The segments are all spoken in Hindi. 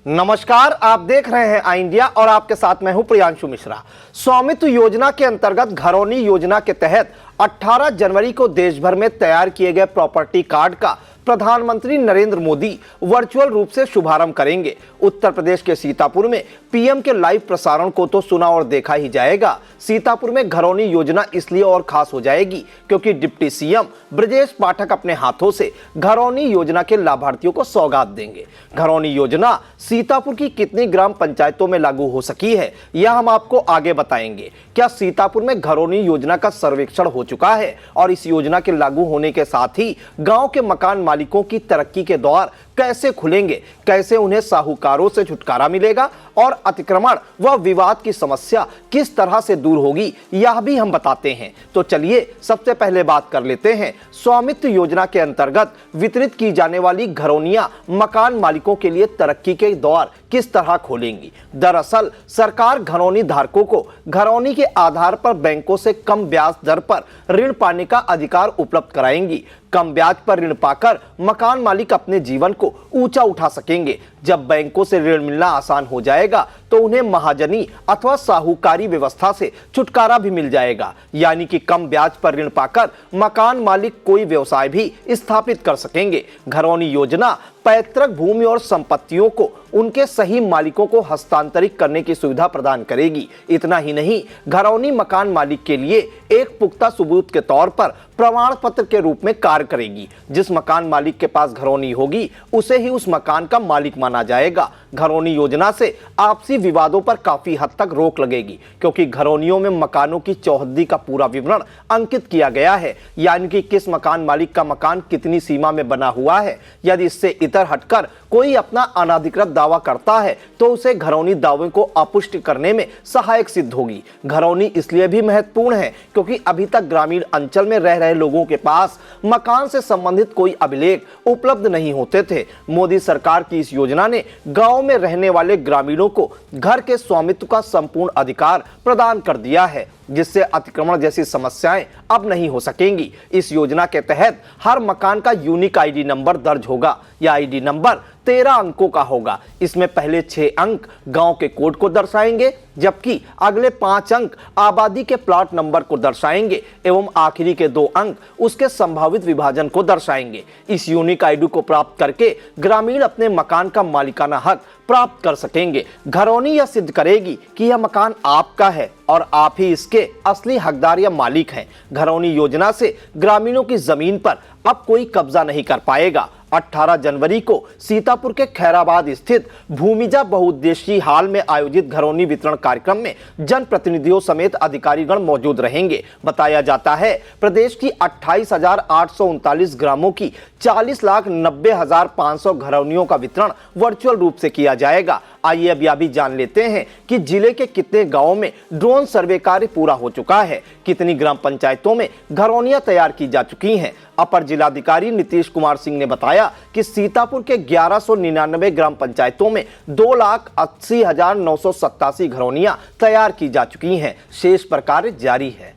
नमस्कार, आप देख रहे हैं आई इंडिया और आपके साथ मैं हूं प्रियांशु मिश्रा। स्वामित्व योजना के अंतर्गत घरौनी योजना के तहत 18 जनवरी को देश भर में तैयार किए गए प्रॉपर्टी कार्ड का प्रधानमंत्री नरेंद्र मोदी वर्चुअल रूप से शुभारंभ करेंगे। उत्तर प्रदेश के सीतापुर में पीएम के लाइव प्रसारण को तो सुना और देखा ही जाएगा। सीतापुर में घरौनी योजना इसलिए और खास हो जाएगी क्योंकि डिप्टी सीएम ब्रजेश पाठक अपने हाथों से घरौनी योजना के लाभार्थियों को सौगात देंगे। घरौनी योजना सीतापुर की कितनी ग्राम पंचायतों में लागू हो सकी है, यह हम आपको आगे बताएंगे। क्या सीतापुर में घरौनी योजना का सर्वेक्षण हो चुका है और इस योजना के लागू होने के साथ ही गांव के मकान मालिकों की तरक्की के द्वार कैसे खुलेंगे, कैसे उन्हें साहूकारों से छुटकारा मिलेगा और अतिक्रमण व विवाद की समस्या किस तरह से दूर होगी, यह भी हम बताते हैं। तो चलिए सबसे पहले बात कर लेते हैं स्वामित्व योजना के अंतर्गत वितरित की जाने वाली घरौनियां मकान मालिकों के लिए तरक्की के द्वार किस तरह खोलेंगी। दरअसल सरकार घरौनी धारकों को घरौनी के आधार पर बैंकों से कम ब्याज दर पर ऋण पाने का अधिकार उपलब्ध कराएंगी। कम ब्याज पर ऋण पाकर मकान मालिक अपने जीवन को ऊंचा उठा सकेंगे। जब बैंकों से ऋण मिलना आसान हो जाएगा तो उन्हें महाजनी अथवा साहूकारी व्यवस्था से छुटकारा भी मिल जाएगा, यानी कि कम ब्याज पर ऋण पाकर मकान मालिक कोई व्यवसाय भी स्थापित कर सकेंगे। घरौनी योजना पैतृक भूमि और संपत्तियों को उनके सही मालिकों को हस्तांतरित करने की सुविधा प्रदान करेगी। इतना ही नहीं, घरौनी मकान मालिक के लिए एक पुख्ता सबूत के तौर पर प्रमाण पत्र के रूप में कार्य करेगी। जिस मकान मालिक के पास घरौनी होगी उसे ही उस मकान का मालिक माना जाएगा। घरौनी योजना से आपसी विवादों पर काफी हद तक रोक लगेगी क्योंकि घरौनियों में मकानों की चौहद्दी का पूरा विवरण अंकित किया गया है, यानी कि किस मकान मालिक का मकान कितनी सीमा में बना हुआ है। यदि इससे इतर हटकर कोई अपना अनाधिकृत दावा करता है तो उसे घरौनी दावे को अपुष्ट करने में सहायक सिद्ध होगी। घरौनी इसलिए भी महत्वपूर्ण है क्योंकि अभी तक ग्रामीण अंचल में रह रहे लोगों के पास मकान से संबंधित कोई अभिलेख उपलब्ध नहीं होते थे। मोदी सरकार की इस योजना ने गांव में रहने वाले ग्रामीणों को घर के स्वामित्व का संपूर्ण अधिकार प्रदान कर दिया है, जिससे अतिक्रमण जैसी समस्याएं अब नहीं हो सकेंगी। इस योजना के तहत हर मकान का यूनिक आईडी नंबर दर्ज होगा। यह आईडी नंबर 13 अंकों का होगा। इसमें पहले 6 अंक गांव के कोड को दर्शाएंगे, जबकि अगले 5 अंक आबादी के प्लॉट नंबर को दर्शाएंगे एवं आखिरी के 2 अंक उसके संभावित विभाजन को दर्शाएंगे। इस यूनिक आईडी को प्राप्त करके ग्रामीण अपने मकान का मालिकाना हक प्राप्त कर सकेंगे। घरौनी यह सिद्ध करेगी कि यह मकान आपका है और आप ही इसके असली हकदार या मालिक हैं। घरौनी योजना से ग्रामीणों की जमीन पर अब कोई कब्जा नहीं कर पाएगा। 18 जनवरी को सीतापुर के खैराबाद स्थित भूमिजा बहुउद्देशीय हॉल में आयोजित घरौनी वितरण कार्यक्रम में जनप्रतिनिधियों समेत अधिकारीगण मौजूद रहेंगे। बताया जाता है प्रदेश की 28,839 ग्रामों की 40,90,500 घरौनियों का वितरण वर्चुअल रूप से किया जाएगा। आइए अब यह भी जान लेते हैं कि जिले के कितने गांवों में ड्रोन सर्वे कार्य पूरा हो चुका है, कितनी ग्राम पंचायतों में घरौनियां तैयार की जा चुकी हैं। अपर जिलाधिकारी नीतीश कुमार सिंह ने बताया कि सीतापुर के 1199 ग्राम पंचायतों में 2,80,987 घरौनियां तैयार की जा चुकी हैं। शेष पर कार्य जारी है।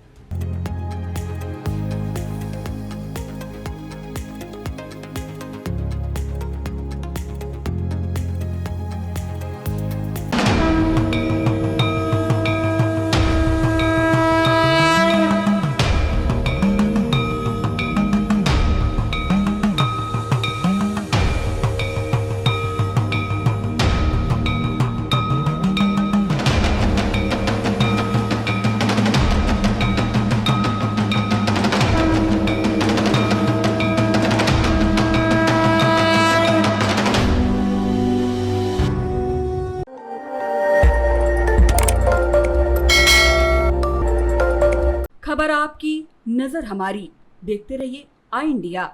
खबर आपकी, नजर हमारी। देखते रहिए आई इंडिया।